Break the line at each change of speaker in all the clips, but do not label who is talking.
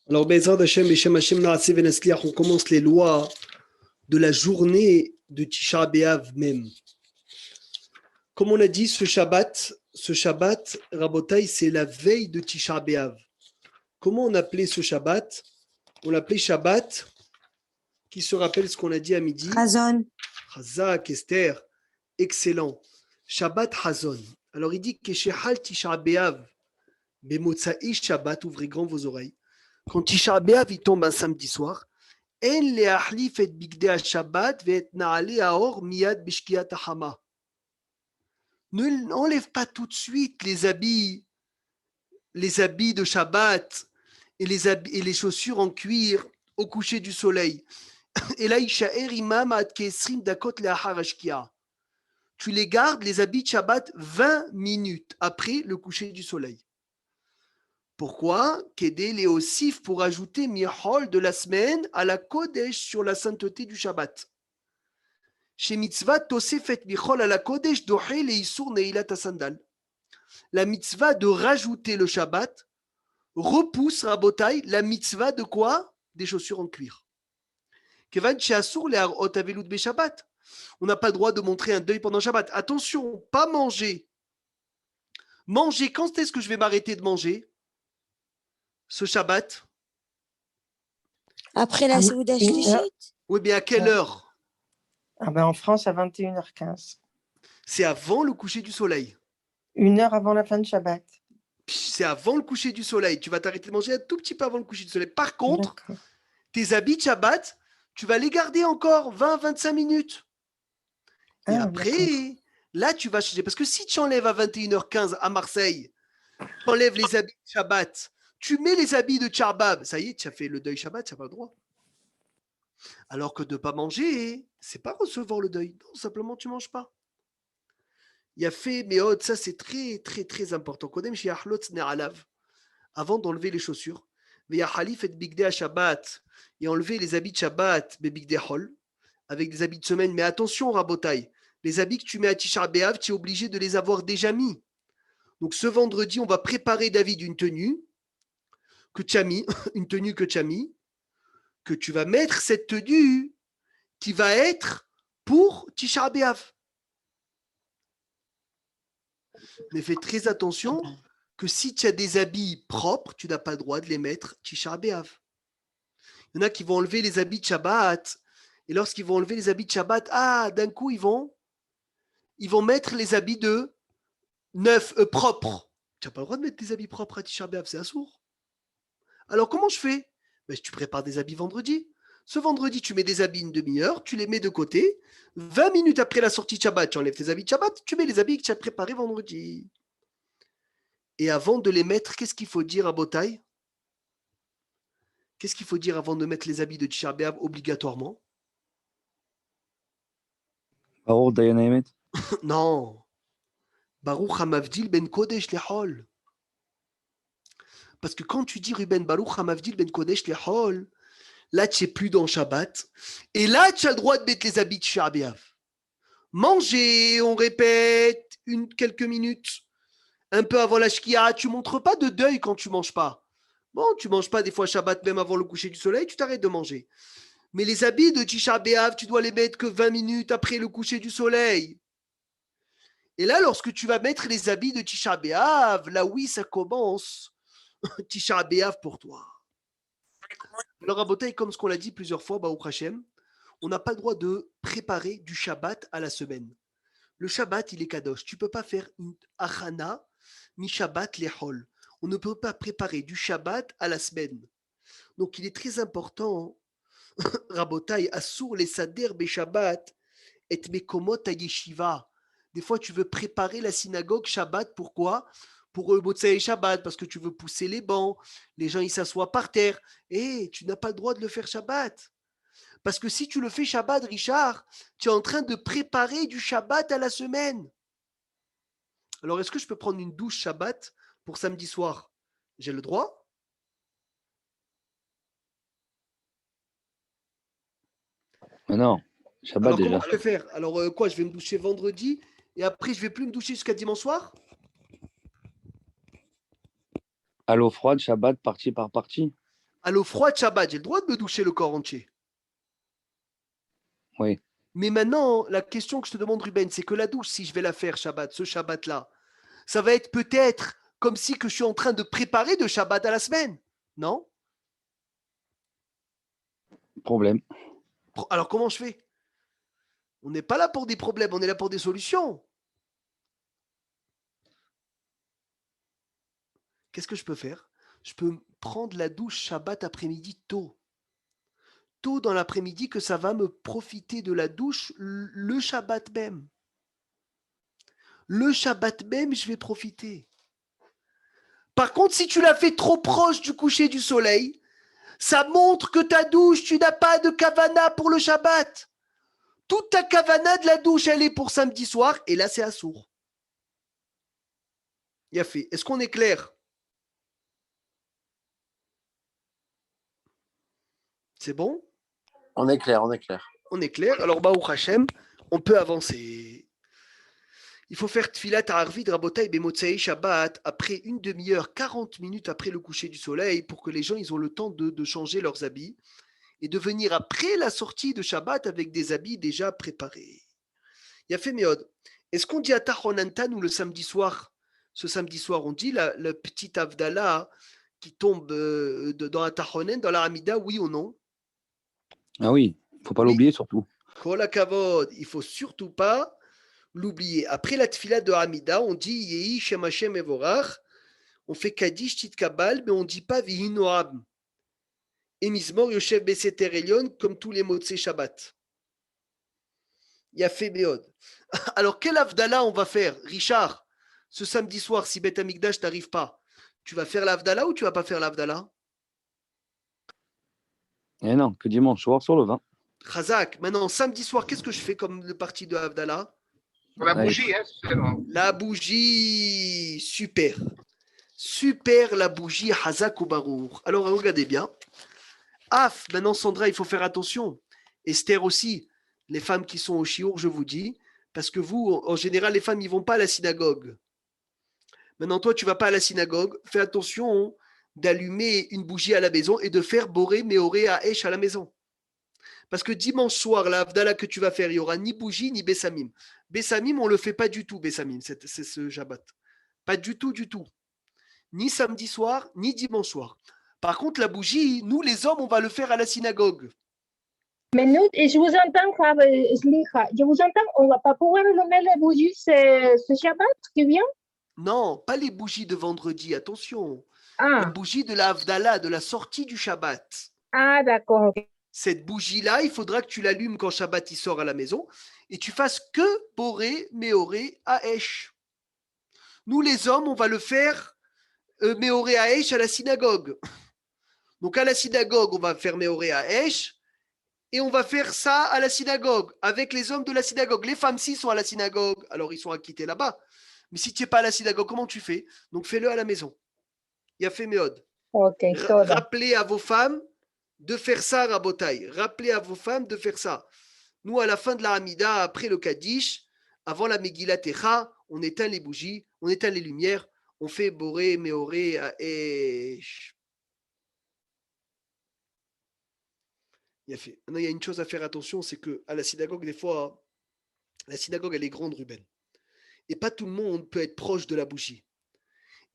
Alors, Bezrat Hashem, Beshem Hashem, Naaseh Venasliach, on commence les lois de la journée de Tisha B'Av même. Comme on a dit, ce Shabbat, Rabotai, c'est la veille de Tisha B'Av. Comment on appelait ce Shabbat? On l'appelait Shabbat, qui se rappelle ce qu'on a dit à midi?
Chazon.
Chazak, Esther, excellent. Shabbat Hazon. Alors il dit que chez Hal Tisha B'Av, Bemotsa'i Shabbat, ouvrez grand vos oreilles. Quand Tisha B'Av il tombe un samedi soir, En le'achlif et bigdei Shabbat ve'et na'alei haor miyad bishkiyat hama. Ne n'enlève pas tout de suite les habits de Shabbat et les chaussures en cuir au coucher du soleil. Et là, Ishaer imam ad ke'esrim dakot le'achar hashkia. Tu les gardes, les habits de Shabbat, 20 minutes après le coucher du soleil. Pourquoi? Kedé léosif pour ajouter mihol de la semaine à la Kodesh sur la sainteté du Shabbat. Chez mitzvah tosefet mihol à la Kodesh dohé le isur neilat sandal. La mitzvah de rajouter le Shabbat repousse Rabotai la mitzvah de quoi? Des chaussures en cuir. Kevan sheasur leharot avelut be Shabbat. On n'a pas le droit de montrer un deuil pendant Shabbat. Attention, pas manger. Manger, quand est-ce que je vais m'arrêter de manger? Ce Shabbat?
Après la Seuda Shlichit.
Oui, bien à quelle heure?
En France, à 21h15.
C'est avant le coucher du soleil.
1 heure avant la fin de Shabbat.
C'est avant le coucher du soleil. Tu vas t'arrêter de manger un tout petit peu avant le coucher du soleil. Par contre, tes habits de Shabbat, tu vas les garder encore 20-25 minutes. Et après, là, tu vas changer. Parce que si tu enlèves à 21h15 à Marseille, tu enlèves les habits de Shabbat, tu mets les habits de Charbab, ça y est, tu as fait le deuil Shabbat, tu n'as pas le droit. Alors que de ne pas manger, c'est pas recevoir le deuil. Non, simplement, tu ne manges pas. Il y a fait, mais ça c'est très, très, très important. Avant d'enlever les chaussures, et enlever les habits de Shabbat, avec des habits de semaine. Mais attention, Rabotai, les habits que tu mets à Tisha B'Av, tu es obligé de les avoir déjà mis. Donc ce vendredi, on va préparer, David, une tenue que tu as mis, que tu vas mettre cette tenue qui va être pour Tisha B'Av. Mais fais très attention que si tu as des habits propres, tu n'as pas le droit de les mettre Tisha B'Av. Il y en a qui vont enlever les habits de Shabbat, et lorsqu'ils vont enlever les habits de Shabbat, d'un coup, ils vont mettre les habits de neufs, propres. Tu n'as pas le droit de mettre tes habits propres à Tisha B'Av, c'est assourd. Alors, comment je fais? Tu prépares des habits vendredi. Ce vendredi, tu mets des habits une demi-heure, tu les mets de côté. 20 minutes après la sortie de Shabbat, tu enlèves tes habits de Shabbat, tu mets les habits que tu as préparés vendredi. Et avant de les mettre, qu'est-ce qu'il faut dire à Botaï? Qu'est-ce qu'il faut dire avant de mettre les habits de Tisha B'Av obligatoirement?
Baruch Dayan Haemet.
Non. Baruch Hamavdil ben Kodesh lechol. Parce que quand tu dis Ruben Baruch Hamavdil ben Kodesh lechol, là tu n'es plus dans Shabbat. Et là tu as le droit de mettre les habits de Tisha B'Av. Manger, on répète, quelques minutes. Un peu avant la Shkia, tu ne montres pas de deuil quand tu ne manges pas. Bon, tu ne manges pas des fois Shabbat même avant le coucher du soleil, tu t'arrêtes de manger. Mais les habits de Tisha B'Av, tu dois les mettre que 20 minutes après le coucher du soleil. Et là, lorsque tu vas mettre les habits de Tisha B'Av, là oui, ça commence. Tisha B'Av pour toi. Alors, à Botaï, comme ce qu'on l'a dit plusieurs fois, Baruch Hashem, on n'a pas le droit de préparer du Shabbat à la semaine. Le Shabbat, il est kadosh. Tu ne peux pas faire une achana mi Shabbat lechol. On ne peut pas préparer du Shabbat à la semaine. Donc, il est très important, Rabotai, Assour les Sader be Shabbat et Mekomot Yeshiva. Des fois, tu veux préparer la synagogue Shabbat. Pourquoi? Pour Motsai Shabbat, parce que tu veux pousser les bancs, les gens ils s'assoient par terre. Et tu n'as pas le droit de le faire Shabbat. Parce que si tu le fais Shabbat, Richard, tu es en train de préparer du Shabbat à la semaine. Alors, est-ce que je peux prendre une douche Shabbat pour samedi soir? J'ai le droit?
Non, Shabbat
Alors,
déjà.
comment je vais faire? Alors, je vais me doucher vendredi et après, je ne vais plus me doucher jusqu'à dimanche soir?
À l'eau froide, Shabbat, partie par partie.
À l'eau froide Shabbat, j'ai le droit de me doucher le corps entier.
Oui.
Mais maintenant, la question que je te demande, Ruben, c'est que la douche, si je vais la faire Shabbat, ce Shabbat-là, ça va être peut-être comme si que je suis en train de préparer de Shabbat à la semaine. Non?
Problème.
Alors comment je fais? On n'est pas là pour des problèmes, on est là pour des solutions. Qu'est-ce que je peux faire? Je peux prendre la douche Shabbat après-midi tôt. Tôt dans l'après-midi que ça va me profiter de la douche le Shabbat même. Le Shabbat même, je vais profiter. Par contre, si tu l'as fait trop proche du coucher du soleil, ça montre que ta douche, tu n'as pas de kavana pour le Shabbat. Toute ta kavana de la douche, elle est pour samedi soir, et là, c'est assourd. Il a fait. Est-ce qu'on est clair? C'est bon?
On est clair, on est clair.
On est clair. Alors, Baruch Hashem, on peut avancer. Il faut faire Tfilat Arvid Rabotai Bemotsei Shabbat après une demi-heure, 40 minutes après le coucher du soleil pour que les gens ils ont le temps de changer leurs habits et de venir après la sortie de Shabbat avec des habits déjà préparés. Il y a fait Méod. Est-ce qu'on dit à Tahonantan ou le samedi soir? Ce samedi soir, on dit la petite Avdallah qui tombe dans la Tahonen, dans la Hamida, oui ou non?
Ah oui, il ne faut pas
Oui.
l'oublier surtout.
Kol Hakavod, il ne faut surtout pas l'oublier. Après la tfila de Hamida, on dit Yehi Shem Hashem Evorach, on fait Kaddish Tit Kabal, mais on ne dit pas Vihi Noam. Et Mizmor Yoshev Beseter Elyon, comme tous les mots de ces Shabbat. Il y a fait Béod. Alors, quel Avdallah on va faire, Richard? Ce samedi soir, si Beth Amikdash t'arrive pas, tu vas faire l'Avdallah ou tu vas pas faire l'Avdallah?
Eh non, que dimanche soir sur le vin.
Chazak, maintenant, samedi soir, qu'est-ce que je fais comme le parti de Avdallah?
La bougie, hein, c'est bon.
La bougie, super. Super la bougie Hazak ou Barour. Alors regardez bien. Af, maintenant Sandra, il faut faire attention. Esther aussi. Les femmes qui sont au chiour, je vous dis, parce que vous, en général, les femmes, ils ne vont pas à la synagogue. Maintenant, toi, tu ne vas pas à la synagogue. Fais attention d'allumer une bougie à la maison et de faire Boré, Méoré à Esh à la maison. Parce que dimanche soir, la Havdalah que tu vas faire, il n'y aura ni bougie ni Bessamim. Bessamim, on ne le fait pas du tout, Bessamim, c'est ce Shabbat. Pas du tout, du tout. Ni samedi soir, ni dimanche soir. Par contre, la bougie, nous, les hommes, on va le faire à la synagogue.
Mais nous, je vous entends, Slicha, je vous entends, on ne va pas pouvoir allumer les bougies ce Shabbat qui vient?
Non, pas les bougies de vendredi, attention.
Ah,
Les bougies de la Havdalah, de la sortie du Shabbat.
ah d'accord.
Cette bougie-là, il faudra que tu l'allumes quand Shabbat il sort à la maison et tu fasses que Boré, Méoré, Aesh. Nous, les hommes, on va le faire Méoré Aesh à la synagogue. Donc, à la synagogue, on va faire Méoré Aesh et on va faire ça à la synagogue avec les hommes de la synagogue. Les femmes, s'ils sont à la synagogue, alors ils sont acquittés là-bas. Mais si tu n'es pas à la synagogue, comment tu fais? Donc, fais-le à la maison. Il y a fait Méod.
Ok, toda.
Rappelez à vos femmes de faire ça, Rabotai. Rappelez à vos femmes de faire ça. Nous, à la fin de la Hamida, après le Kaddish, avant la Megillat Techa, on éteint les bougies, on éteint les lumières, on fait Boré, Méoré, Aesh. Maintenant, il y a une chose à faire attention, c'est qu'à la synagogue, des fois, la synagogue, elle est grande, Ruben. Et pas tout le monde peut être proche de la bougie.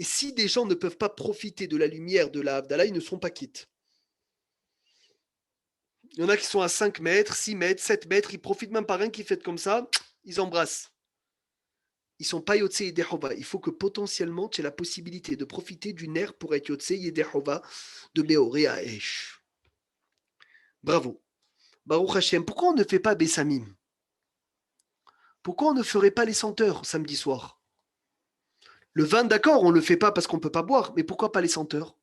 Et si des gens ne peuvent pas profiter de la lumière de la Havdalah, ils ne seront pas quittes. Il y en a qui sont à 5 mètres, 6 mètres, 7 mètres, ils profitent même par un qui fait comme ça, ils embrassent. Ils ne sont pas Yotse Yedehova. Il faut que potentiellement tu aies la possibilité de profiter du nerf pour être Yotse Yedehova de Méoré à Esh. Bravo. Baruch Hashem. Pourquoi on ne fait pas Bessamim? Pourquoi on ne ferait pas les senteurs samedi soir? Le vin, d'accord, on ne le fait pas parce qu'on ne peut pas boire, mais pourquoi pas les senteurs?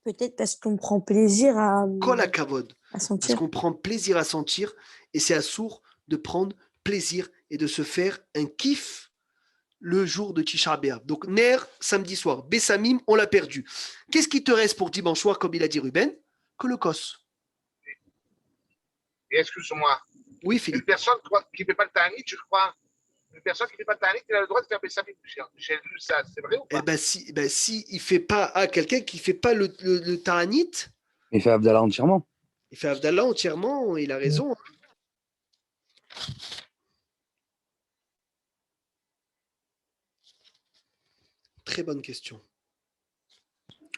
Peut-être parce qu'on prend plaisir
Kol hakavod.
à
Parce
sentir.
qu'on prend plaisir à sentir et c'est assourd de prendre plaisir et de se faire un kiff le jour de Tisha B'Av. Donc, Ner, samedi soir. Bessamim, on l'a perdu. Qu'est-ce qui te reste pour dimanche soir, comme il a dit Ruben? Que le kos.
Et excuse-moi,
Oui,
une
Philippe.
personne qui ne fait pas le Tanit, je crois, Une personne qui ne fait pas de Ta'anit, il a le droit de faire Bessamim. J'ai lu ça, c'est vrai ou pas?
Eh ben si il fait pas quelqu'un qui fait pas le Ta'anit,
Il fait Abdallah entièrement.
il fait Avdallah entièrement, il a raison. Très bonne question.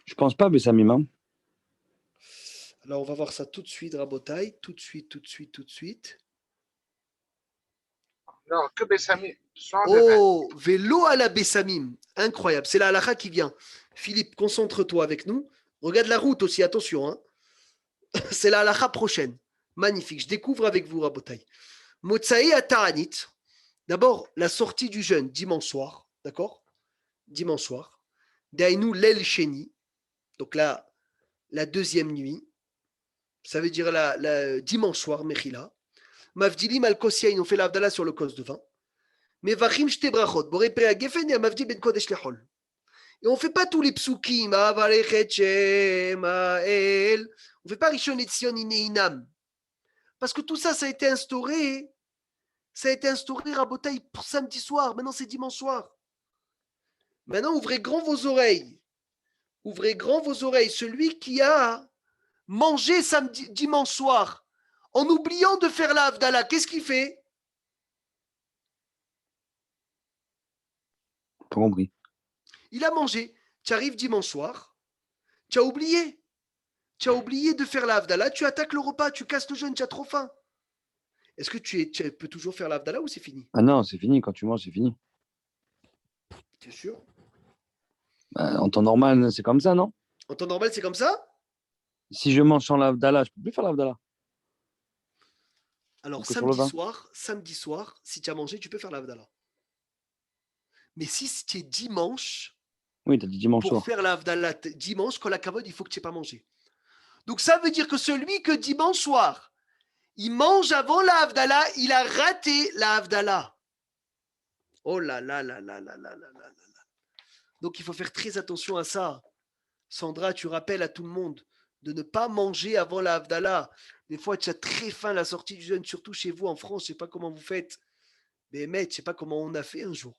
Je pense pas, Bessamim. Hein.
Alors on va voir ça tout de suite, Rabotai, tout de suite.
Non, que Bessamim. Sans le vin.
Oh, vélo à la Bessamim, incroyable. C'est la halakha qui vient. Philippe, concentre-toi avec nous. Regarde la route aussi, attention. Hein. C'est la halakha prochaine. Magnifique. Je découvre avec vous, Rabotai. Motsaï à Ta'anit. D'abord, la sortie du jeûne dimanche soir. D'accord? Dimanche soir. Daïnou l'el sheni. Donc là, la deuxième nuit. Ça veut dire la dimanche soir, Mechila. Mavdilim al kosiyain, on fait l'avdala sur le kos de vin. Mais vachim shte brachot. Boré prea gefen et mavdil ben kodesh lechol. Et on ne fait pas tous les psukim. Avalechet shem ha'el. On ne fait pas rishon et tzion ineinam. Parce que tout ça, ça a été instauré. Ça a été instauré, Rabotaï, pour samedi soir. Maintenant, c'est dimanche soir. Maintenant, ouvrez grand vos oreilles. Ouvrez grand vos oreilles. Celui qui a mangé dimanche soir, en oubliant de faire la Havdalah, qu'est-ce qu'il fait?
Pas compris.
Il a mangé. Tu arrives dimanche soir, tu as oublié. Tu as oublié de faire la Havdalah, tu attaques le repas, tu casses le jeûne, tu as trop faim. Est-ce que tu peux toujours faire la Havdalah ou c'est fini?
Ah non, c'est fini. Quand tu manges, c'est fini.
T'es sûr?
Bah, en temps normal, c'est comme ça, non?
En temps normal, c'est comme ça?
Si je mange sans l'Avdallah, je peux plus faire l'Avdallah.
Alors,
Donc, sur le vin.
samedi soir, si tu as mangé, tu peux faire la Havdalah. Mais si tu es dimanche,
Oui, tu as dit dimanche
pour
soir.
faire la Havdalah dimanche, quand la kavod, il faut que tu n'aies pas mangé. Donc, ça veut dire que celui que dimanche soir, il mange avant la Havdalah, il a raté la Havdalah. Oh là là là là là là là là là. Donc, il faut faire très attention à ça. Sandra, tu rappelles à tout le monde de ne pas manger avant la Havdalah. Des fois, tu as très faim à la sortie du jeûne, surtout chez vous en France. Je ne sais pas comment vous faites. Mais mec, je ne sais pas comment on a fait un jour.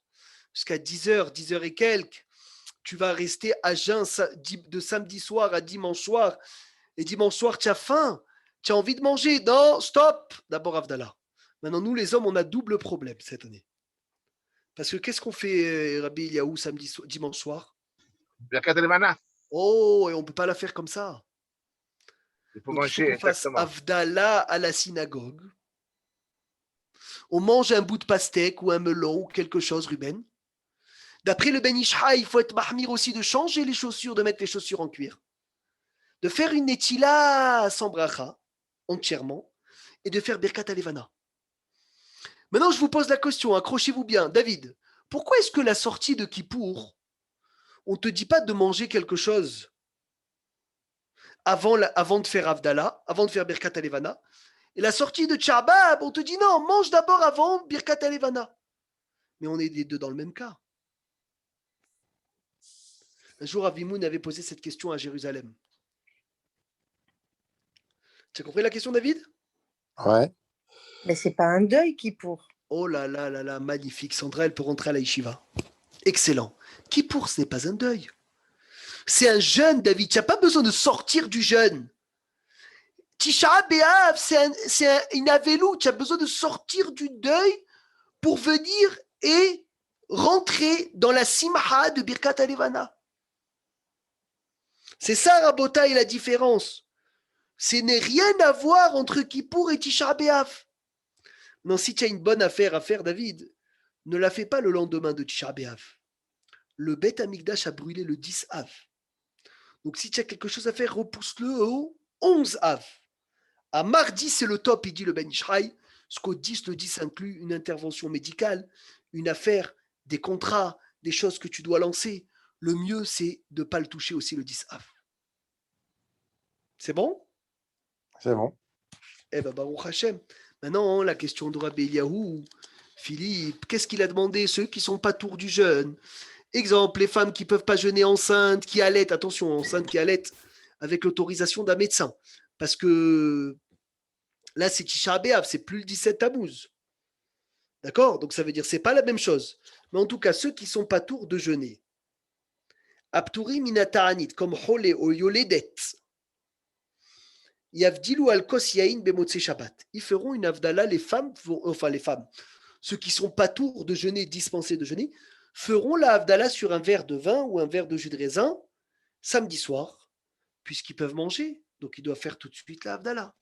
Jusqu'à 10h, 10h et quelques, tu vas rester à jeun de samedi soir à dimanche soir. Et dimanche soir, tu as faim. Tu as envie de manger. Non, stop. D'abord Havdalah. Maintenant, nous, les hommes, on a double problème cette année. Parce que qu'est-ce qu'on fait, Rabbi Eliaou, dimanche soir?
Birkat Levana.
Oh, et on ne peut pas la faire comme ça.
Il faut
Donc,
manger,
qu'on fasse
exactement.
Havdalah à la synagogue. On mange un bout de pastèque ou un melon ou quelque chose, Ruben. D'après le Ben Ishra, il faut être mahmir aussi de changer les chaussures, de mettre les chaussures en cuir. De faire une netila sans bracha, entièrement, et de faire Birkat Alevana. Maintenant, je vous pose la question, accrochez-vous bien. David, pourquoi est-ce que la sortie de Kippour, on ne te dit pas de manger quelque chose avant de faire Havdalah, avant de faire Birkat Alevana? Et la sortie de Tchabab, on te dit non, mange d'abord avant Birkat Alevana. Mais on est les deux dans le même cas. Un jour, Avimoun avait posé cette question à Jérusalem. Tu as compris la question, David?
Ouais.
Mais c'est pas un deuil qui pour.
Oh là là là là, magnifique. Sandra, elle peut rentrer à la yeshiva. Excellent. Kippour, ce n'est pas un deuil. C'est un jeûne, David. Tu n'as pas besoin de sortir du jeûne. Tisha B'Av, c'est une avelou. Tu as besoin de sortir du deuil pour venir et rentrer dans la simha de Birkat Alevana. C'est ça, Rabota, et la différence. Ce n'est rien à voir entre Kippour et Tisha B'Av. Non, si tu as une bonne affaire à faire, David, ne la fais pas le lendemain de Tisha B'Av. Le Beth Amikdash a brûlé le 10 Av. Donc si tu as quelque chose à faire, repousse-le au 11 Av. À mardi, c'est le top, il dit le Ben Ishraï. Ce qu'au 10, le 10 inclut une intervention médicale, une affaire, des contrats, des choses que tu dois lancer. Le mieux, c'est de ne pas le toucher aussi le 10 Av. C'est bon?
C'est bon.
Eh bien, Baruch Hashem. Maintenant, la question de Rabbi Eliaou, Philippe, qu'est-ce qu'il a demandé? Ceux qui ne sont pas tours du jeûne. Exemple, les femmes qui ne peuvent pas jeûner enceintes, qui allaitent, attention, enceintes qui allaitent, avec l'autorisation d'un médecin. Parce que là, c'est Tisha B'Av, c'est plus le 17 Tammuz. D'accord? Donc ça veut dire que ce n'est pas la même chose. Mais en tout cas, ceux qui sont pas tours de jeûner, Apturi minata'anit, comme Holé ou Yoledet, Yavdilu al kos yain bemotse Shabbat. Ils feront une avdala, les femmes, ceux qui sont pas tours de jeûner, dispensés de jeûner, feront la avdala sur un verre de vin ou un verre de jus de raisin samedi soir, puisqu'ils peuvent manger. Donc ils doivent faire tout de suite la avdala.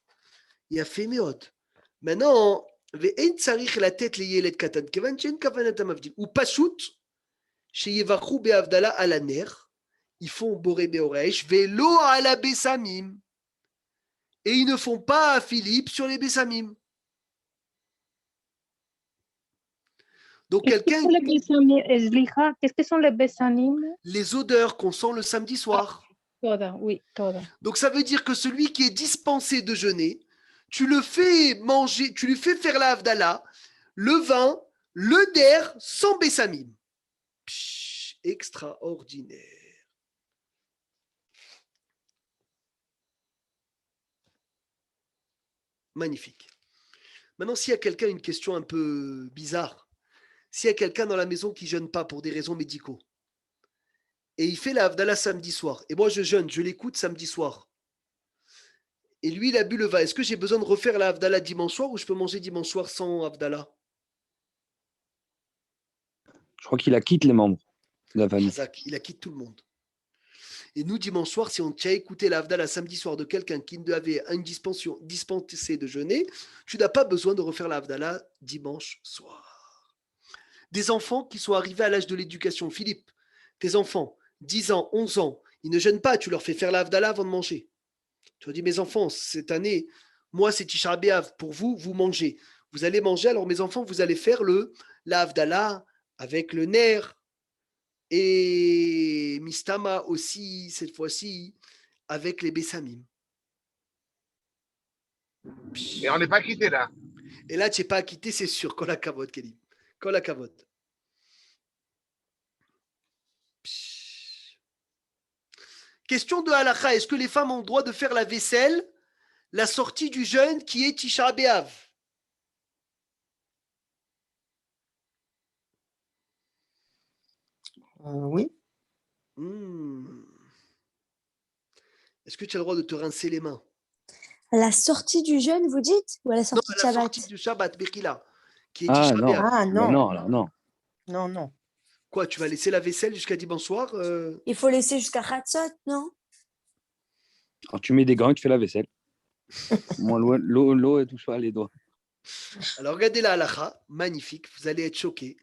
Il y a fait méod. Maintenant, ve'en tsarich la tête les yeled katan, kevan chen kavanat amavdil. Ou pashout, chez Yevachu be'avdala à la ner, ils font boré be'oresh, ve'lo à la besamim. Et ils ne font pas à Philippe sur les bessamim. Donc quelqu'un,
Qu'est-ce que sont les besanim?
les odeurs qu'on sent le samedi soir.
Toda, oui, toda.
Donc ça veut dire que celui qui est dispensé de jeûner, tu le fais manger, tu lui fais faire la havdala, le vin, le der, sans bessamim. Psh, extraordinaire. Magnifique. Maintenant, s'il y a quelqu'un, une question un peu bizarre, s'il y a quelqu'un dans la maison qui ne jeûne pas pour des raisons médicaux, et il fait la havdala samedi soir, et moi je jeûne, je l'écoute samedi soir, et lui il a bu le vin, est-ce que j'ai besoin de refaire la havdala dimanche soir ou je peux manger dimanche soir sans havdala?
Je crois qu'il acquitte les membres de la famille.
Isaac, il acquitte tout le monde. Et nous, dimanche soir, si on t'a écouté la havdala samedi soir de quelqu'un qui avait une dispensée de jeûner, tu n'as pas besoin de refaire la havdala dimanche soir. Des enfants qui sont arrivés à l'âge de l'éducation, Philippe, tes enfants, 10 ans, 11 ans, ils ne jeûnent pas, tu leur fais faire la havdala avant de manger. Tu leur dis, mes enfants, cette année, moi c'est Tisha B'Av, pour vous, vous mangez. Vous allez manger, alors mes enfants, vous allez faire la havdala avec le nerf, et Mistama aussi, cette fois-ci, avec les Bessamim.
Et on n'est pas quitté là.
Et là, tu n'es pas acquitté, c'est sûr. Kol hakavod, Kelly. Kol hakavod. Question de halakha. Est-ce que les femmes ont le droit de faire la vaisselle, la sortie du jeûne qui est Tisha B'Av?
Oui.
Est-ce que tu as le droit de te rincer les mains?
À la sortie du jeûne, vous dites? Ou à la
Non,
sortie
à
de
la
Shabbat?
sortie du Shabbat, Bechila, qui est
Ah
Tisha
non.
B'Av.
Ah
Ben
non.
non, alors non.
Non, non.
Quoi, tu vas laisser la vaisselle jusqu'à dimanche soir
Il faut laisser jusqu'à Hatzot, non?
Alors tu mets des gants et tu fais la vaisselle. Moins l'eau et tout ça, les doigts.
Alors regardez la halakha, magnifique, vous allez être choqués.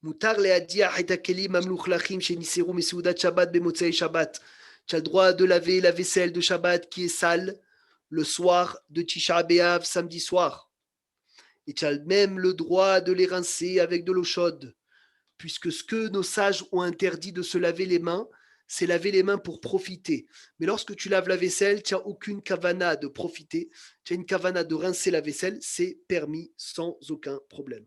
Mutar le'adiach et hakelim amluchlachim sheniseru meseudat Shabbat bemotzei Shabbat. Tu as le droit de laver la vaisselle de Shabbat qui est sale le soir de Tisha B'Av, samedi soir. Et tu as même le droit de les rincer avec de l'eau chaude. Puisque ce que nos sages ont interdit de se laver les mains, c'est laver les mains pour profiter. Mais lorsque tu laves la vaisselle, tu n'as aucune kavana de profiter. Tu as une kavana de rincer la vaisselle, c'est permis sans aucun problème.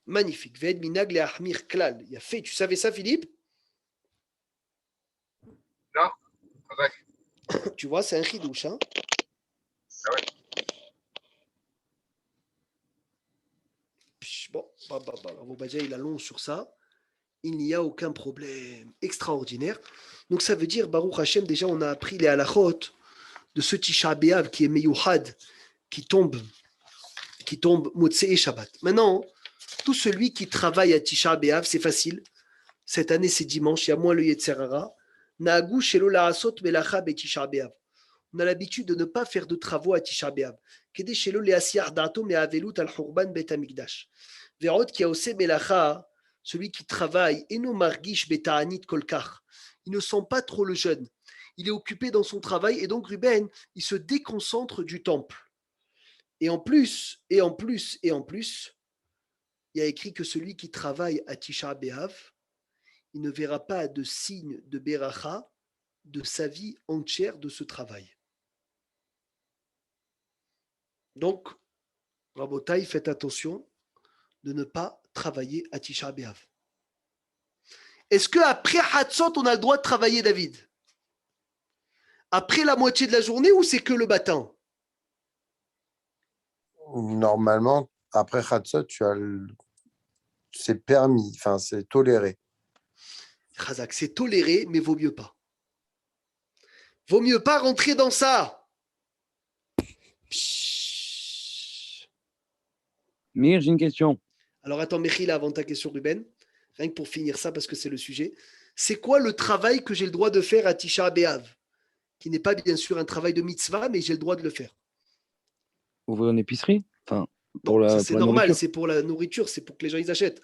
Magnifique. Ved minag le ahmir klal. Il a fait. Tu savais ça, Philippe?
Non. Isaac.
Tu vois, c'est un chidouche. Hein?
Ah ouais.
Bon, Rabobadja, il allonge sur ça. Il n'y a aucun problème. Extraordinaire. Donc ça veut dire, Baruch Hashem, déjà on a appris les halachot de ce Tisha B'Av qui est Meyouhad, qui tombe Motsei Shabbat. Maintenant, tout celui qui travaille à Tisha B'Av, c'est facile. Cette année, c'est dimanche, il y a moins le Yetzer Hara. Na'agu shelo la'asot melacha beTisha B'Av. On a l'habitude de ne pas faire de travaux à Tisha B'Av. Kedei shelo le'asiyach da'ato me'avelut al churban bet hamikdash. Ve'od ki haoseh melacha, celui qui travaille, eno margish beta'anit kolkach. Il ne sent pas trop le jeûne. Il est occupé dans son travail et donc Ruben, il se déconcentre du temple. Et en plus, il y a écrit que celui qui travaille à Tisha B'Av, il ne verra pas de signe de Beracha de sa vie entière de ce travail. Donc, Rabotai, faites attention de ne pas travailler à Tisha B'Av. Est-ce qu'après Hatzot, on a le droit de travailler, David? Après la moitié de la journée ou c'est que le matin?
Normalement, après Khatsot, c'est permis, enfin, c'est toléré.
Khazak, c'est toléré, mais vaut mieux pas. Vaut mieux pas rentrer dans ça. Pshhh.
Mir, j'ai une question.
Alors attends, Mechila, avant ta question, Ruben, rien que pour finir ça, parce que c'est le sujet. C'est quoi le travail que j'ai le droit de faire à Tisha B'Av? Qui n'est pas bien sûr un travail de mitzvah, mais j'ai le droit de le faire.
Ouvrir une épicerie? Enfin,
Bon, ça c'est
pour la
normal,
nourriture.
c'est pour la nourriture, c'est pour que les gens ils achètent.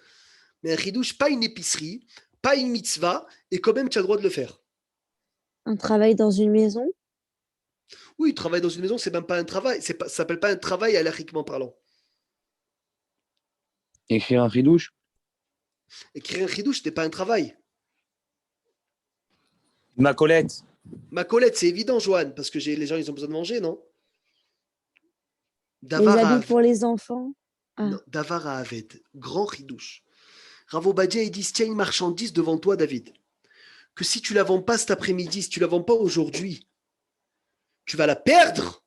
Mais un chidouche, pas une épicerie, pas une mitzvah, et quand même tu as le droit de le faire.
Un travail dans une maison?
Oui, travailler dans une maison, c'est même pas un travail, ça s'appelle pas un travail halachiquement parlant.
Écrire un ridouche?
Écrire un chidouche, n'est pas un travail.
Ma Colette.
Ma Colette, c'est évident, Joanne, parce que les gens ils ont besoin de manger, non?
Les
Davar
habits
Haav.
pour les enfants? Ah,
Non, Davar Haaved, grand chidouche. Rav Obadia, il dit, tiens une marchandise devant toi, David, que si tu la vends pas cet après-midi, si tu la vends pas aujourd'hui, tu vas la perdre.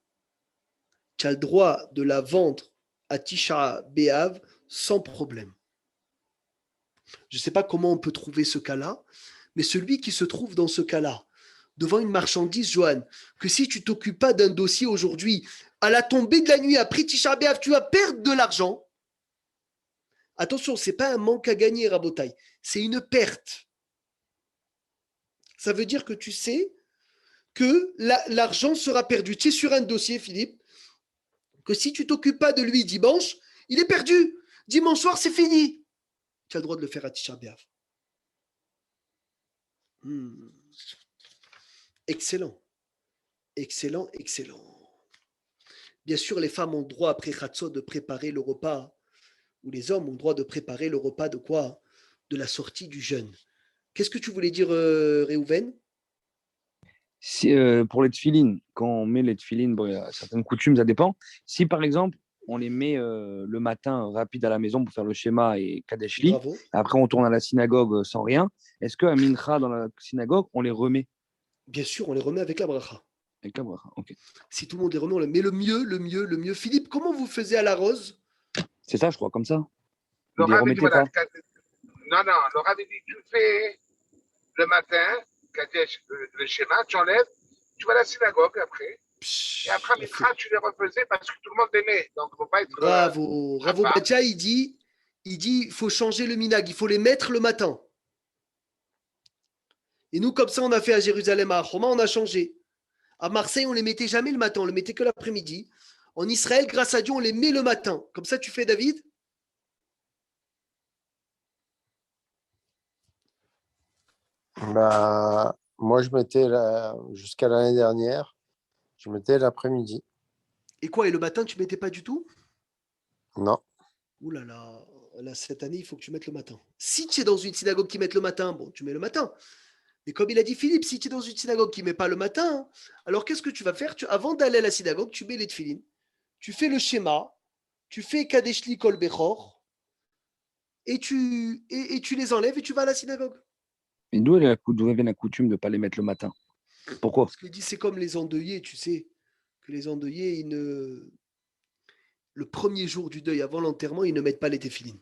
Tu as le droit de la vendre à Tisha B'Av sans problème. Je ne sais pas comment on peut trouver ce cas-là, mais celui qui se trouve dans ce cas-là, devant une marchandise, Johan, que si tu t'occupes pas d'un dossier aujourd'hui, à la tombée de la nuit, après Tisha B'Av, tu vas perdre de l'argent. Attention, ce n'est pas un manque à gagner, Rabotai, c'est une perte. Ça veut dire que tu sais que l'argent sera perdu. Tu es sur un dossier, Philippe, que si tu ne t'occupes pas de lui dimanche, il est perdu. Dimanche soir, c'est fini. Tu as le droit de le faire à Tisha B'Av. Excellent. Excellent, excellent. Bien sûr, les femmes ont le droit, après Khatsot, de préparer le repas, ou les hommes ont le droit de préparer le repas de quoi? De la sortie du jeûne. Qu'est-ce que tu voulais dire, Réhouven?
Si, pour les tefilines, quand on met les tefilines, bon, il y a certaines coutumes, ça dépend. Si par exemple, on les met le matin rapide à la maison pour faire le schéma et Kadeshli,
Bravo.
après on tourne à la synagogue sans rien, est-ce qu'à Mincha dans la synagogue, on les remet
Bien sûr, on les remet avec la bracha.
avec la bracha? Ok.
Si tout le monde les remet, on les met. Le mieux. Philippe, comment vous faisiez à la rose?
C'est ça, je crois, comme ça.
Le
Vous les
Rav dit,
remettez
voilà,
pas.
non, le Rav dit, tu fais le matin, Kadesh, le schéma, tu enlèves, tu vas à la synagogue après, et après, Mitra, tu les refaisais parce que tout le monde l'aimait. Donc, il ne faut pas être.
Bravo. Ravo Batia, il dit, il faut changer le minag, il faut les mettre le matin. Et nous, comme ça, on a fait à Jérusalem, à Roma, on a changé. À Marseille, on ne les mettait jamais le matin, on les mettait que l'après-midi. En Israël, grâce à Dieu, on les met le matin. Comme ça, tu fais, David?
Bah, moi, je mettais jusqu'à l'année dernière, je mettais l'après-midi.
Et quoi? Et le matin, tu ne mettais pas du tout?
Non.
Ouh là là, là, cette année, il faut que tu mettes le matin. Si tu es dans une synagogue qui met le matin, bon, tu mets le matin. Mais comme il a dit Philippe, si tu es dans une synagogue qui ne met pas le matin, alors qu'est-ce que tu vas faire? Avant d'aller à la synagogue, tu mets les tefilines, tu fais le schéma, tu fais Kadeshli Kol Bechor, et tu les enlèves et tu vas à la synagogue.
Et d'où vient la coutume de ne pas les mettre le matin? Pourquoi?
Parce qu'il dit c'est comme les endeuillés, tu sais, que les endeuillés, le premier jour du deuil, avant l'enterrement, ils ne mettent pas les téfilines.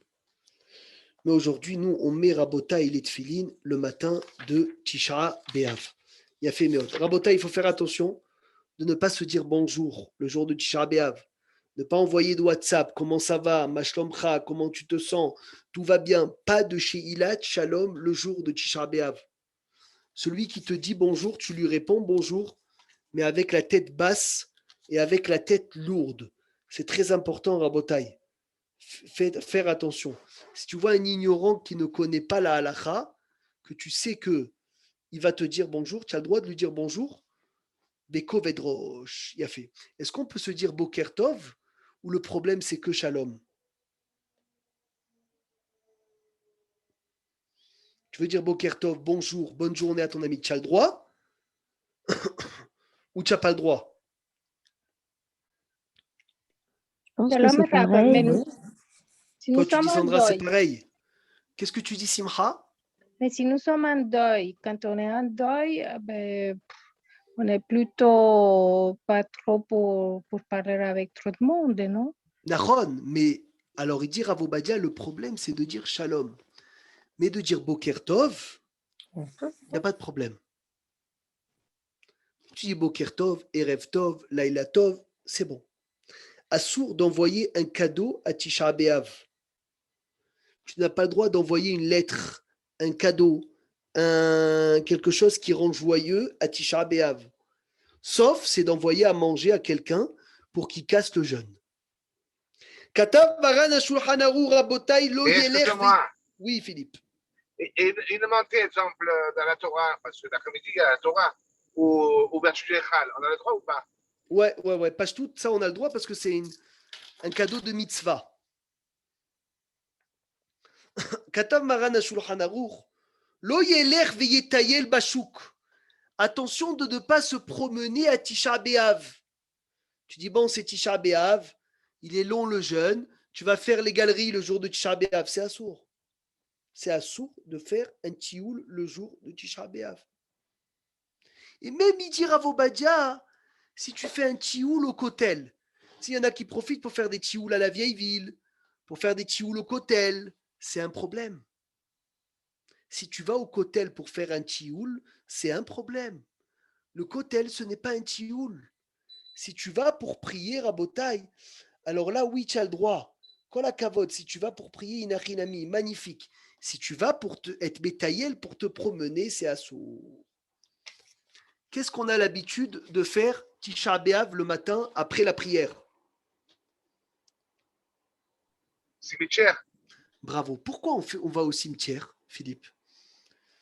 Mais aujourd'hui, nous, on met Rabota et les tefilines le matin de Tisha B'Av. Il a fait Meot. Rabota, il faut faire attention de ne pas se dire bonjour le jour de Tisha B'Av. Ne pas envoyer de WhatsApp, comment ça va, Mashlomcha, comment tu te sens, tout va bien. Pas de Sheilat Shalom le jour de Tisha B'Av. Celui qui te dit bonjour, tu lui réponds bonjour, mais avec la tête basse et avec la tête lourde. C'est très important, Rabotai. Faire attention. Si tu vois un ignorant qui ne connaît pas la halakha, que tu sais que il va te dire bonjour, tu as le droit de lui dire bonjour. Beko vedrosh, il a fait. Est-ce qu'on peut se dire Boker Tov ou le problème c'est que Shalom? Tu veux dire Boker Tov, bonjour, bonne journée à ton ami, tu as le droit ou tu n'as pas le droit?
je pense que
Shalom,
c'est
Rav,
pareil.
mais
Oui.
si nous
Toi tu dis
sommes en
Sandra, c'est
deuil,
pareil. Qu'est-ce que tu dis Simcha?
mais si nous sommes en deuil, quand on est en deuil, ben, on est plutôt pas trop pour parler avec trop de monde, non?
Nahon, mais alors il dit Rav Obadia, le problème c'est de dire Shalom. Mais de dire Boker Tov, il n'y a pas de problème. Tu dis Boker Tov, Erev Tov, Laila Tov, c'est bon. Assour d'envoyer un cadeau à Tisha B'Av. Tu n'as pas le droit d'envoyer une lettre, un cadeau, quelque chose qui rend joyeux à Tisha B'Av. Sauf c'est d'envoyer à manger à quelqu'un pour qu'il casse le jeûne. Katav Maran HaShulchan Aruch Rabotai Lo
Et
Yelech.
excuse-moi,
Oui, Philippe.
il demandait, exemple, dans la Torah, parce que l'après-midi, il y a la Torah, ou Berchou Echal, on a le droit ou pas?
Ouais. Pas tout, ça on a le droit parce que c'est un cadeau de mitzvah. Katav Maran HaShulchan Aruch Lo Yelech Veyetayel Bashuk. Attention de ne pas se promener à Tisha B'Av. Tu dis, bon, c'est Tisha B'Av, il est long le jeûne, tu vas faire les galeries le jour de Tisha B'Av. C'est assourd. C'est assourd de faire un tioul le jour de Tisha B'Av. Et même il dit Rav Obadia, si tu fais un tioul au kotel, s'il y en a qui profitent pour faire des tiouls à la vieille ville, pour faire des tiouls au kotel, c'est un problème. Si tu vas au kotel pour faire un tioul, c'est un problème. Le kotel, ce n'est pas un tioul. Si tu vas pour prier à Botaï, alors là, oui, tu as le droit. Quand la kavod, si tu vas pour prier une achinami, magnifique. Si tu vas pour être bétaïel, pour te promener, c'est assourd. Qu'est-ce qu'on a l'habitude de faire Tisha B'Av le matin après la prière?
Cimetière.
Bravo. Pourquoi on va au cimetière, Philippe?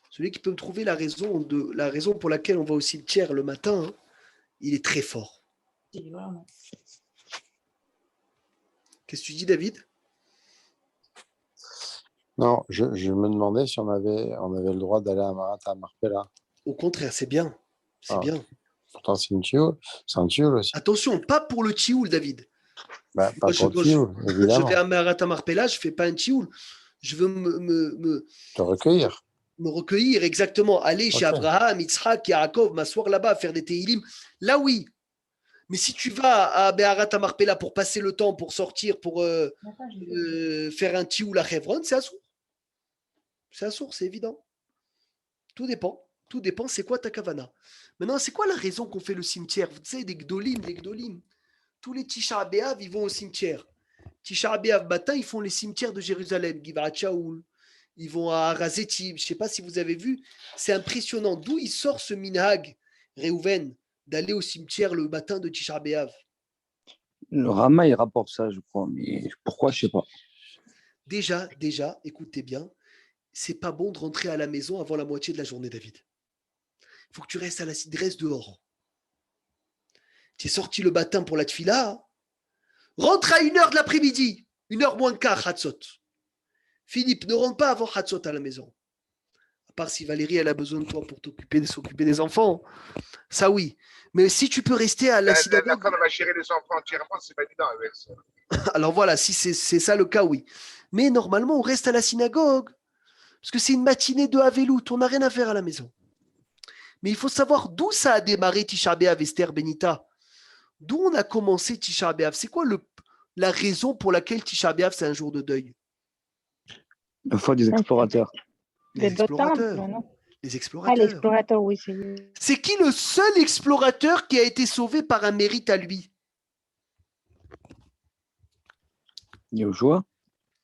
Celui qui peut me trouver la raison pour laquelle on va au cimetière le matin, hein, il est très fort. Qu'est-ce que tu dis, David?
Non, je me demandais si on avait le droit d'aller à Marat Marpella.
Au contraire, c'est bien. C'est
Ah.
bien.
Pourtant, c'est un tioul aussi.
Attention, pas pour le tioul, David.
Bah, pas
Moi,
pour le tioul,
je
évidemment.
vais à Marat Marpella, je ne fais pas un tioul. Je veux
Te recueillir.
me recueillir, exactement. Aller chez Abraham, Yitzhak, Yaakov, m'asseoir là-bas, faire des Tehillim. Là, oui. Mais si tu vas à Be'arat Marpella pour passer le temps, pour sortir, pour faire un tioul à Hebron, c'est assourd. C'est assourd, c'est évident. Tout dépend. Tout dépend, c'est quoi ta kavana. Maintenant, c'est quoi la raison qu'on fait le cimetière? Vous savez, des gdolim. Tous les Tisha B'Av, ils vont au cimetière. Tisha B'Av matin, ils font les cimetières de Jérusalem, Givat Shaoul. Ils vont à Razetim. Je ne sais pas si vous avez vu. C'est impressionnant. D'où il sort ce minhag, Reuven, d'aller au cimetière le matin de Tisha B'Av?
Le Rama, il rapporte ça, je crois. Mais pourquoi, je ne sais pas.
Déjà, écoutez bien, c'est pas bon de rentrer à la maison avant la moitié de la journée, David. Il faut que tu restes reste dehors. Tu es sorti le matin pour la tfila, rentre à 1h de l'après-midi, 1h moins le quart, Hatzot. Philippe, ne rentre pas avant Hatzot à la maison. À part si Valérie, elle a besoin de toi pour s'occuper des enfants. Ça, oui. Mais si tu peux rester à la synagogue...
La femme va gérer les enfants entièrement, c'est pas évident avec ça.
Alors voilà, si c'est ça le cas, oui. Mais normalement, on reste à la synagogue. Parce que c'est une matinée de Havelout, on n'a rien à faire à la maison. Mais il faut savoir d'où ça a démarré Tisha B'Av, Esther Benita. D'où on a commencé Tisha B'Av? C'est quoi la raison pour laquelle Tisha B'Av, c'est un jour de deuil?
La foi des explorateurs.
Les explorateurs. Les explorateurs.
Ah, l'explorateur, oui.
C'est qui le seul explorateur qui a été sauvé par un mérite à lui?
Yahushua.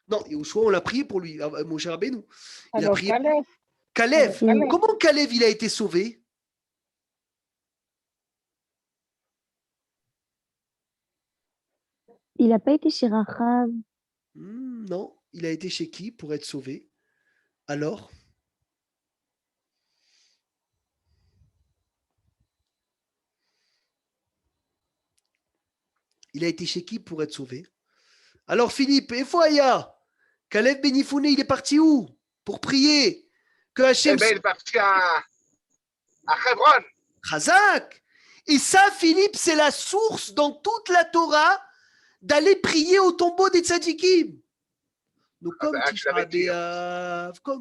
Non, Yahushua, on l'a prié pour lui, mon cher Rabbeinu. Il a
Alors,
prié.
Caleb.
Caleb. Comment Caleb, il a été sauvé?
Il n'a pas été chez Rachav.
Non, il a été chez qui pour être sauvé? Alors? Il a été chez qui pour être sauvé? Alors Philippe, et Foya, Caleb Benifouné, il est parti où? Pour prier. Que Hachem...
il est parti à Hebron.
Chazak. Et ça, Philippe, c'est la source dans toute la Torah d'aller prier au tombeau des tzadikim. Donc, comme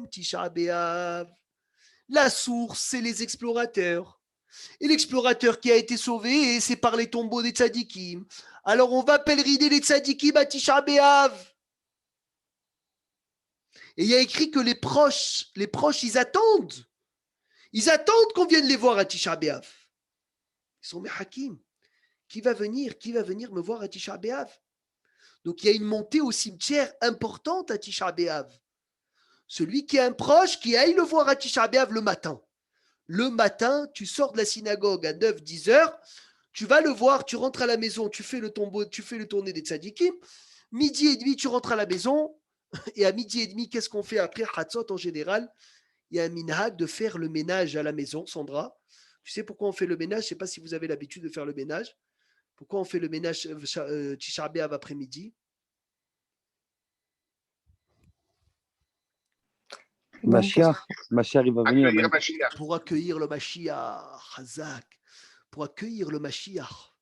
Tisha B'Av, la source, c'est les explorateurs. Et l'explorateur qui a été sauvé, c'est par les tombeaux des tzadikim. Alors on va pèleriner les tzadikim à Tisha B'Av. Et il y a écrit que les proches, ils attendent. Ils attendent qu'on vienne les voir à Tisha B'Av. Ils sont mes hakim. Qui va venir me voir à Tisha B'Av? Donc il y a une montée au cimetière importante à Tisha B'Av. Celui qui est un proche, qui aille le voir à Tisha B'Av le matin. Le matin, tu sors de la synagogue à 9-10 heures, tu vas le voir, tu rentres à la maison, tu fais le tombeau, tu fais le tourné des tzadikim. Midi et demi, tu rentres à la maison. Et à midi et demi, qu'est-ce qu'on fait après Hatzot en général? Il y a un minhag de faire le ménage à la maison, Sandra. Tu sais pourquoi on fait le ménage? Je ne sais pas si vous avez l'habitude de faire le ménage. Pourquoi on fait le ménage Tisha B'Av après-midi?
Mashiach, il va venir.
Accueillir Mashiach.
Pour accueillir le Mashiach, Hazak. Pour accueillir le Mashiach.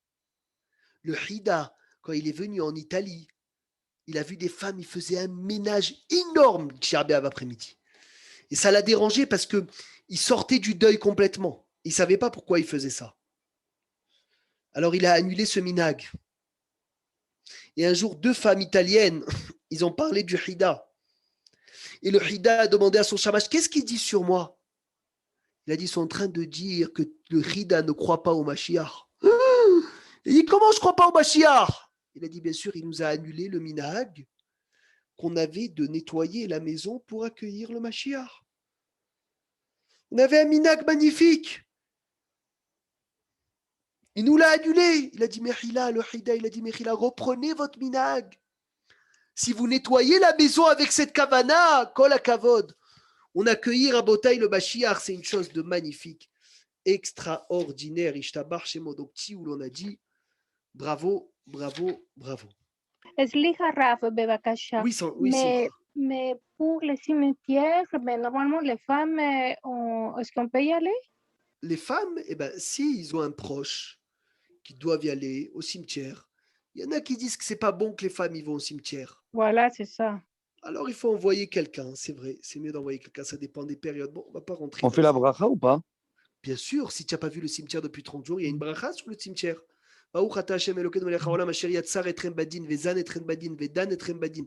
Le Hida, quand il est venu en Italie, il a vu des femmes, il faisait un ménage énorme Tisha B'Av après-midi. Et ça l'a dérangé parce qu'il sortait du deuil complètement. Il ne savait pas pourquoi il faisait ça. Alors il a annulé ce minhag. Et un jour, 2 femmes italiennes, ils ont parlé du Hida. Et le Hida a demandé à son shamash, qu'est-ce qu'il dit sur moi? Il a dit, ils sont en train de dire que le Hida ne croit pas au Mashiach. Il dit, comment je ne crois pas au Mashiach? Il a dit, bien sûr, il nous a annulé le minhag qu'on avait de nettoyer la maison pour accueillir le Mashiach. On avait un minhag magnifique. Il nous l'a annulé. Il a dit, Mechila, le Hida, il a dit, Mechila, reprenez votre minhag. Si vous nettoyez la maison avec cette kavana, kol hakavod, on accueillit Rabotai le Mashiach, c'est une chose de magnifique, extraordinaire. Ishtabar Shemo, donc où l'on a dit, bravo, bravo, bravo.
Slicha Rav, Bevakasha.
Oui,
Mais pour les cimetières, normalement, les femmes, est-ce qu'on peut y aller?
Les femmes, s'ils ont un proche qui doivent y aller au cimetière, il y en a qui disent que c'est pas bon que les femmes y vont au cimetière.
Voilà, c'est ça.
Alors il faut envoyer quelqu'un, c'est vrai, c'est mieux d'envoyer quelqu'un, ça dépend des périodes. Bon, on va pas rentrer.
On fait la bracha ou pas?
Bien sûr, si tu n'as pas vu le cimetière depuis 30 jours, il y a une bracha sur le cimetière. Baruch ata Hashem Elokeinu melech haolam asher yatzar etrem badin vezan etrem badin vedan etrem badin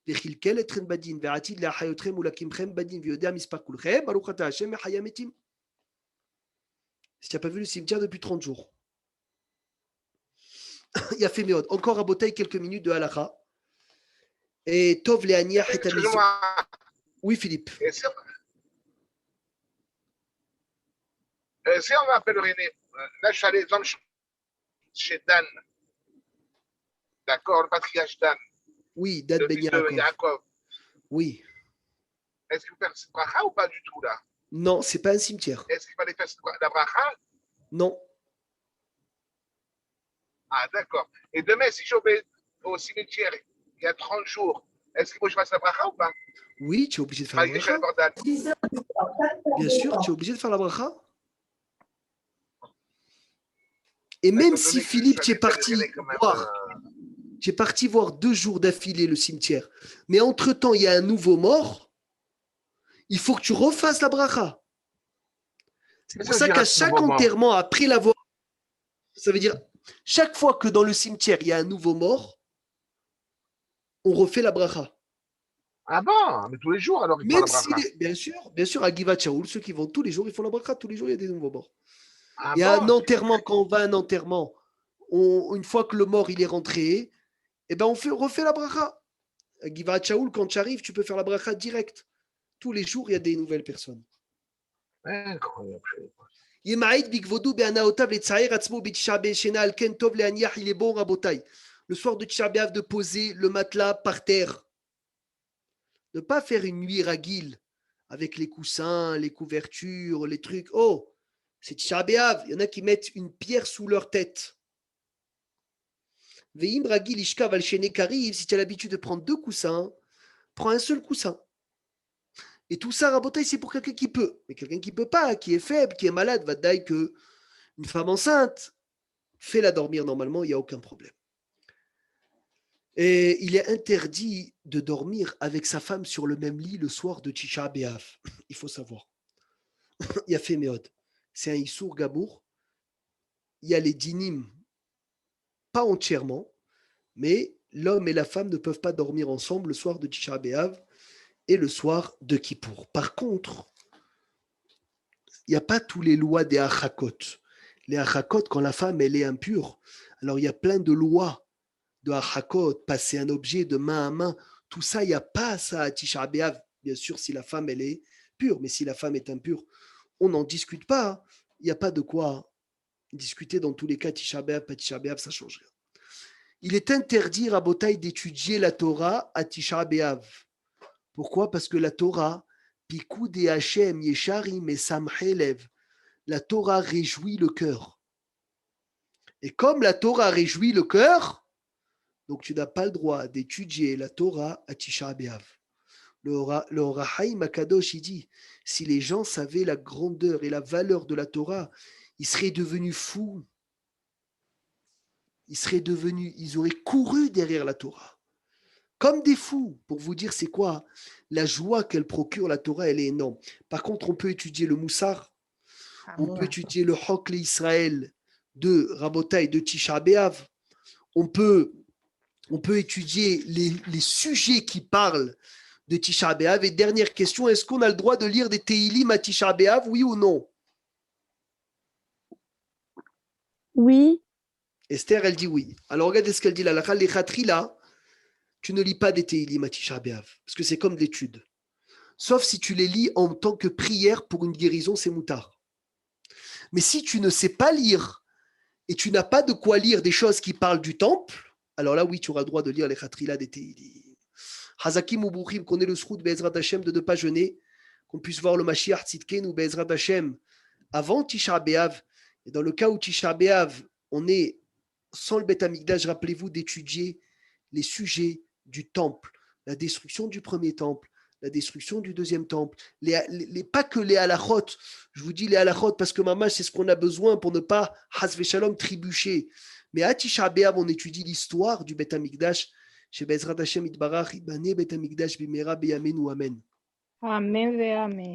vechilkel etrem badin ve'atid le'achayotrem ulakimchem badin ve'yodea mispar kulchem Baruch ata Hashem mechaya metim. Si tu n'as pas vu le cimetière depuis 30 jours. Il y a fait méod. Encore à Botaï, quelques minutes de halakha. Et Tov le'aniach et tamizot.
Excuse-moi.
Oui, Philippe.
Et si on va pèleriner, là je suis allé exemple chez Dan, d'accord, le patriarche Dan,
Oui, Dan
le
Ben
fils de Yaakov.
Oui.
Est-ce qu'il faut faire cette bracha ou pas du tout là?
Non, c'est pas un cimetière.
Est-ce qu'il fallait faire la bracha?
Non.
Ah d'accord. Et demain, si je vais au cimetière il y a 30 jours, est-ce qu'il faut que je fasse la bracha ou pas?
Oui, tu es obligé de faire la
Malgré que je
bracha.
suis à Bordal.
Bien sûr, tu es obligé de faire la bracha. Et même si Philippe, tu es parti voir 2 jours d'affilée le cimetière, mais entre-temps, il y a un nouveau mort, il faut que tu refasses la bracha. C'est pour ça qu'à chaque enterrement, après l'avoir, ça veut dire, chaque fois que dans le cimetière, il y a un nouveau mort, on refait la bracha.
Ah bon? Mais tous les jours alors il faut
Même
la bracha.
si, bien sûr, à Givat Shaul, ceux qui vont tous les jours, ils font la bracha. Tous les jours, il y a des nouveaux morts.
Ah
Il y a
bon?
un enterrement, quand on va à un enterrement, une fois que le mort il est rentré, on refait la bracha. À Givat Shaul, quand tu arrives, tu peux faire la bracha direct. Tous les jours, il y a des nouvelles personnes.
Incroyable.
Yemaïd bigvodu be'anaotav le'tsaïr atzmo b'tisha be'shena al ken tov le'aniach, il est bon, rabotai. Le soir de Tisha B'Av, de poser le matelas par terre. Ne pas faire une nuit ragile avec les coussins, les couvertures, les trucs. Oh, c'est Tisha B'Av. Il y en a qui mettent une pierre sous leur tête. Ve'im ragil ishkav al shene kariv, si tu as l'habitude de prendre 2 coussins, prends un seul coussin. Et tout ça, rabotai, c'est pour quelqu'un qui peut. Mais quelqu'un qui ne peut pas, qui est faible, qui est malade, va dire que une femme enceinte, fais-la dormir normalement, il n'y a aucun problème. Et il est interdit de dormir avec sa femme sur le même lit le soir de Tisha B'Av. Il faut savoir. Il y a fait méod. C'est un Issour Gamour. Il y a les dinim, pas entièrement, Mais l'homme et la femme ne peuvent pas dormir ensemble le soir de Tisha B'Av et le soir de Kippour. Par contre, il n'y a pas tous les lois des Achakot. Les Achakot, quand la femme elle est impure, alors il y a plein de lois de Achakot, passer un objet de main à main, tout ça, il n'y a pas ça à Tisha B'Av. Bien sûr, si la femme elle est pure, mais si la femme est impure, on n'en discute pas. Il n'y a pas de quoi discuter dans tous les cas, Tisha B'Av, pas Tisha B'Av, ça change rien. Il est interdit, Rabotai, d'étudier la Torah à Tisha B'Av. Pourquoi? Parce que la Torah, Pikud et Hashem, Yesharim et Samhelev, la Torah réjouit le cœur. Et comme la Torah réjouit le cœur, donc tu n'as pas le droit d'étudier la Torah à Tisha B'Av. Le Or HaChaim Akadosh, il dit, si les gens savaient la grandeur et la valeur de la Torah, ils seraient devenus fous. Ils auraient couru derrière la Torah. Comme des fous, pour vous dire c'est quoi la joie qu'elle procure, la Torah, elle est énorme. Par contre, on peut étudier le Moussar, on peut étudier le Hokle Israël de Rabotai, de Tisha B'Av, on peut étudier les sujets qui parlent de Tisha B'Av. Et dernière question, est-ce qu'on a le droit de lire des Teilim à Tisha B'Av, oui ou non?
Oui,
Esther, elle dit oui. Alors regardez ce qu'elle dit là. La là, tu ne lis pas des Teilim à Tisha B'Av, parce que c'est comme de l'étude. Sauf si tu les lis en tant que prière pour une guérison, c'est moutard. Mais si tu ne sais pas lire et tu n'as pas de quoi lire des choses qui parlent du temple, alors là, oui, tu auras le droit de lire les Khatrila des Teilim. Hazakim ou Bouchim, qu'on ait le sroud Be'ezrat Hashem de ne pas jeûner, qu'on puisse voir le Mashiach Tzidken ou Be'ezrat Hashem avant Tisha B'Av. Et dans le cas où Tisha B'Av, on est sans le Beth Amikdash, rappelez-vous d'étudier les sujets du temple, la destruction du premier temple, la destruction du deuxième temple, pas que les halachot, je vous dis les halachot parce que maman, c'est ce qu'on a besoin pour ne pas, has shalom, trébucher. Mais à Tisha B'Av, on étudie l'histoire du Beth Amikdash, chez Bezrat Hashem Itbarach, Ibane Beth Amikdash Bimera Beyamenu Amen.
Amen ve amen.